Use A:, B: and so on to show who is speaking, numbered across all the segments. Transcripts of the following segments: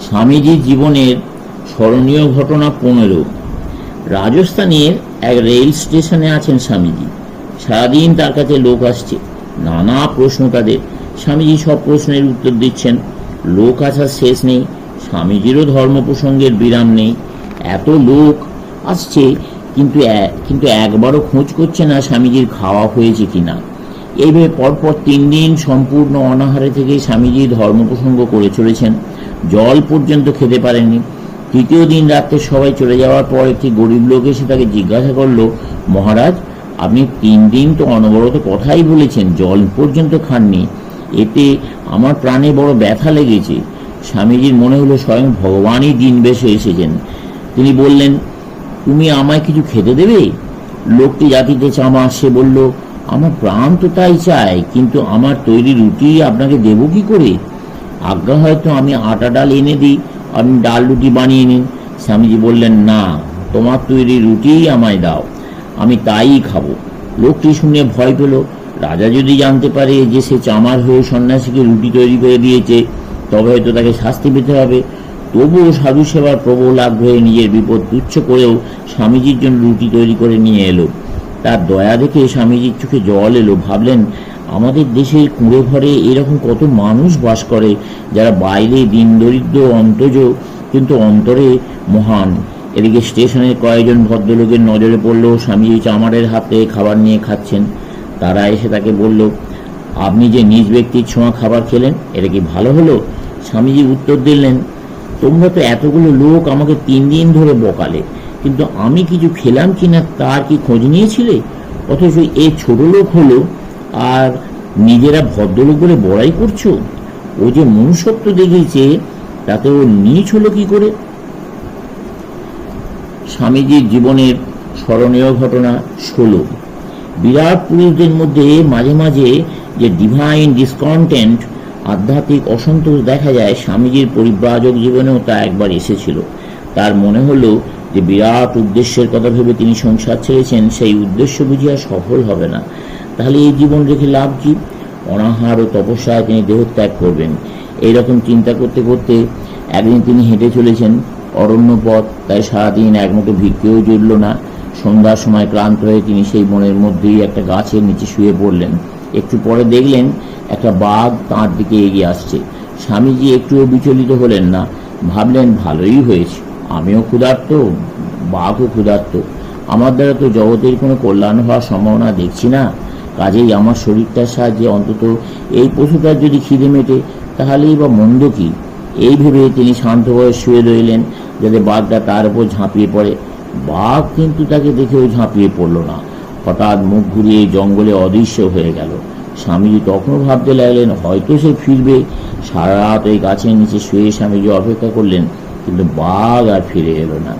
A: স্বামীজির জীবনের স্মরণীয় ঘটনা 15। রাজস্থানের এক রেল স্টেশনে আছেন স্বামীজি। সারাদিন তার কাছে লোক আসছে, নানা প্রশ্ন তাদের। স্বামীজি সব প্রশ্নের উত্তর দিচ্ছেন। লোক আসার শেষ নেই, স্বামীজিরও ধর্ম প্রসঙ্গের বিরাম নেই। এত লোক আসছে, কিন্তু একবারও খোঁজ করছে না স্বামীজির খাওয়া হয়েছে কিনা। এইভাবে পরপর 3 দিন সম্পূর্ণ অনাহারে থেকে স্বামীজি ধর্ম প্রসঙ্গ করে চলেছেন। জল পর্যন্ত খেতে পারেননি। তৃতীয় দিন রাত্রে সবাই চলে যাওয়ার পর একটি গরিব লোক এসে তাকে জিজ্ঞাসা করল, মহারাজ, আপনি 3 দিন তো অনবরত কথাই বলেছেন, জল পর্যন্ত খাননি, এতে আমার প্রাণে বড় ব্যথা লেগেছে। স্বামীজির মনে হলো স্বয়ং ভগবানই দিন বেশে এসেছেন। তিনি বললেন, তুমি আমায় কিছু খেতে দেবে? লোকটি জাতিতে চামা, সে বলল, আমার প্রাণ তো তাই চায়, কিন্তু আমার তৈরি রুটি আপনাকে দেব কি করে? আজ্ঞা হয়তো আমি আটা ডাল এনে দিই, আপনি ডাল রুটি বানিয়ে নিন। স্বামীজি বললেন, না, তোমার তৈরি রুটিই আমায় দাও, আমি তাই খাবো। লোকটি শুনে ভয় পেল। রাজা যদি জানতে পারে যে সে চামার হয়ে সন্ন্যাসীকে রুটি তৈরি করে দিয়েছে, তবে হয়তো তাকে শাস্তি পেতে হবে। তবুও সাধু সেবার প্রবল আগ্রহে নিজের বিপদ তুচ্ছ করেও স্বামীজির জন্য রুটি তৈরি করে নিয়ে এলো। তার দয়া দেখে স্বামীজির চোখে জল এলো। ভাবলেন, আমাদের দেশের কুঁড়ে ঘরে এরকম কত মানুষ বাস করে, যারা বাইরে দিন দরিদ্র অন্তজ, কিন্তু অন্তরে মহান। এদিকে স্টেশনের কয়েকজন ভদ্রলোকের নজরে পড়ল স্বামীজি চামারের হাতে খাবার নিয়ে খাচ্ছেন। তারা এসে তাকে বলল, আপনি যে নিজ ব্যক্তির ছোঁয়া খাবার খেলেন, এটা কি ভালো হলো? স্বামীজি উত্তর দিলেন, তোমরা তো এতগুলো লোক আমাকে 3 দিন ধরে বকালে, কিন্তু আমি কিছু খেলাম কিনা তার কি খোঁজ নিয়েছিলে? অথচ এই ছোট লোক হলো আর নিজেরা ভদ্রলোক বলে বড়াই করছো। ও যে মনুষ্যত্ব দেখিয়েছে, তাতে ও নীচ হলো কি করে? স্বামীজির জীবনের স্মরণীয় ঘটনা 16। বিরাট পুরুষদের মধ্যে মাঝে মাঝে যে ডিভাইন ডিসকন্টেন্ট, আধ্যাত্মিক অসন্তোষ দেখা যায়, স্বামীজির পরিব্রাজক জীবনেও তা একবার এসেছিল। তার মনে হলো যে বিরাট উদ্দেশ্যের কথা ভেবে তিনি সংসার ছেড়েছেন, সেই উদ্দেশ্য বুঝিয়া সফল হবে না। তাহলে এই জীবন রেখে লাভ কি? অনাহার ও তপস্যায় তিনি দেহত্যাগ করবেন। এইরকম চিন্তা করতে করতে একদিন তিনি হেঁটে চলেছেন অরণ্য পথ, তাই সারাদিন একমতো ভিক্ষেও জুটল না। সন্ধ্যার সময় ক্লান্ত হয়ে তিনি সেই বনের মধ্যেই একটা গাছের নিচে শুয়ে পড়লেন। একটু পরে দেখলেন একটা বাঘ তাঁর দিকে এগিয়ে আসছে। স্বামীজি একটুও বিচলিত হলেন না, ভাবলেন, ভালোই হয়েছে, আমিও ক্ষুধার্ত, বাঘও ক্ষুধার্ত, আমার দ্বারা তো জগতের কোনো কল্যাণ হওয়ার সম্ভাবনা দেখছি না। কাজেই আমার শরীরটার সাহায্যে অন্তত এই পশুটার যদি খিদে মেটে, তাহলেই বা মন্দ কি? এই ভেবে তিনি শান্তভাবে শুয়ে রইলেন, যাতে বাঘটা তার উপর ঝাঁপিয়ে পড়ে। বাঘ কিন্তু তাকে দেখেও ঝাঁপিয়ে পড়ল না, হঠাৎ মুখ ঘুরিয়ে জঙ্গলে অদৃশ্য হয়ে গেল। স্বামীজি তখনও ভাবতে লাগলেন, হয়তো সে ফিরবে। সারা রাত ওই গাছের নিচে শুয়ে স্বামীজি অপেক্ষা করলেন, কিন্তু বাঘ আর ফিরে এলো না।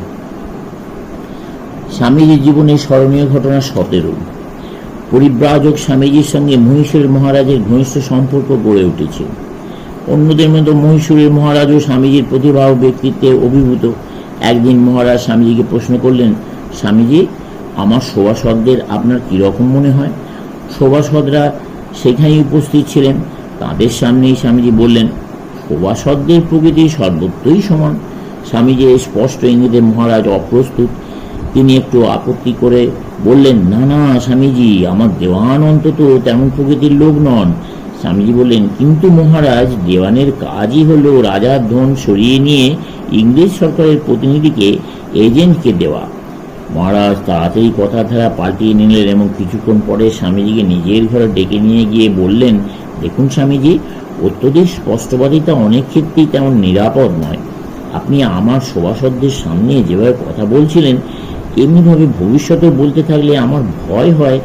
A: স্বামীজির জীবনের স্মরণীয় ঘটনা 17। পরিব্রাজক স্বামীজির সঙ্গে মহীশূরের মহারাজের ঘনিষ্ঠ সম্পর্ক গড়ে উঠেছে। অন্যদের মতো মহীশূরের মহারাজও স্বামীজির প্রতিভা ও ব্যক্তিত্বে অভিভূত। একদিন মহারাজ স্বামীজিকে প্রশ্ন করলেন, স্বামীজি, আমার সভাসদদের আপনার কীরকম মনে হয়? সভাসদরা সেখানেই উপস্থিত ছিলেন। তাদের সামনেই স্বামীজি বললেন, সভাসদদের প্রকৃতি সর্বত্রই সমান। স্বামীজি স্পষ্ট ইঙ্গিতে মহারাজ অপ্রস্তুত। তিনি একটু আপত্তি করে বললেন, না না স্বামীজি, আমার দেওয়ান অন্তত তেমন প্রকৃতির লোক নন। স্বামীজি বললেন, কিন্তু মহারাজ, দেওয়ানের কাজই হলো রাজার ধন সরিয়ে নিয়ে ইংরেজ সরকারের প্রতিনিধিকে, এজেন্টকে দেওয়া। মহারাজ তাড়াতাড়ি কথার ধারা পাল্টিয়ে নিলেন এবং কিছুক্ষণ পরে স্বামীজিকে নিজের ঘরে ডেকে নিয়ে গিয়ে বললেন, দেখুন স্বামীজি, অত্যধিক স্পষ্টবাদিতা অনেক ক্ষেত্রেই তেমন নিরাপদ নয়। আপনি আমার সভাসদদের সামনে যেভাবে কথা বলছিলেন, এমনিভাবে ভবিষ্যতেও বলতে থাকলে আমার ভয় হয়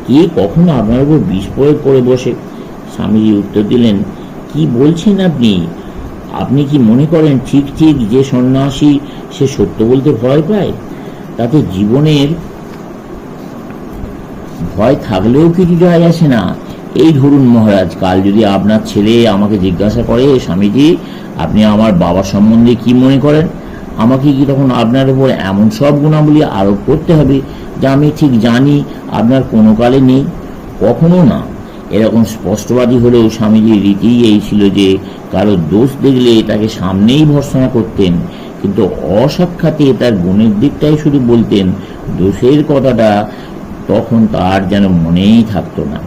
A: কে কখনো আপনার উপর বিষ প্রয়োগ করে বসে। স্বামীজি উত্তর দিলেন, কি বলছেন আপনি? আপনি কি মনে করেন ঠিক ঠিক যে সন্ন্যাসী সে সত্য বলতে ভয় পায়? তাতে জীবনের ভয় থাকলেও কিছু যায় আসে না। এই ধরুন মহারাজ, কাল যদি আপনার ছেলে আমাকে জিজ্ঞাসা করে, স্বামীজি, আপনি আমার বাবা সম্বন্ধে কি মনে করেন, আমাকে কি তখন আপনার উপর এমন সব গুণাবলী আরোপ করতে হবে যা আমি ঠিক জানি আপনার কোনো কালে নেই? কখনো না। এরকম স্পষ্টবাদী হলেও স্বামীজির রীতি এই ছিল যে কারো দোষ দেখলে তাকে সামনেই ভর্ৎসনা করতেন, কিন্তু অসাক্ষাতে তার গুণের দিকটাই শুধু বলতেন। দোষের কথাটা তখন তার যেন মনেই থাকতো না।